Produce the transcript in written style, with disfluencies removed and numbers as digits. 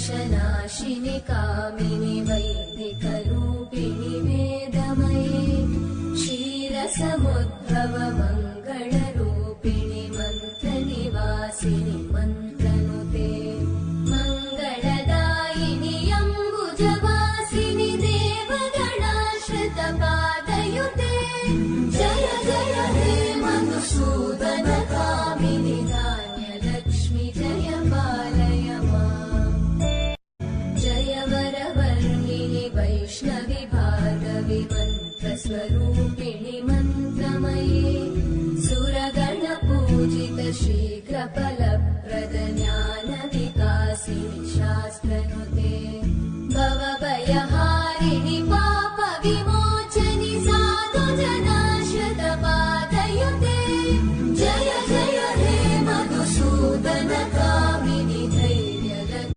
विनाशनाशिनि कामिनि वैदिकरूपिणि वेदमये क्षीरसमुद्भव मङ्गलरूपिणि मन्त्रनिवासिनि मन्त्रनुते मङ्गलदायिनि अम्बुजवासिनि देवगणाश्रितपादयुते जय जय हे मधुसूदनकामिनि धान्यलक्ष्मि जय पालय माम् जय वरवर्णिनि वैष्णवि भार्गवि मन्त्रस्वरूपिणि मन्त्रमये सुरगणपूजित शीघ्रफलप्रद ज्ञानविकासिनि शास्त्रनु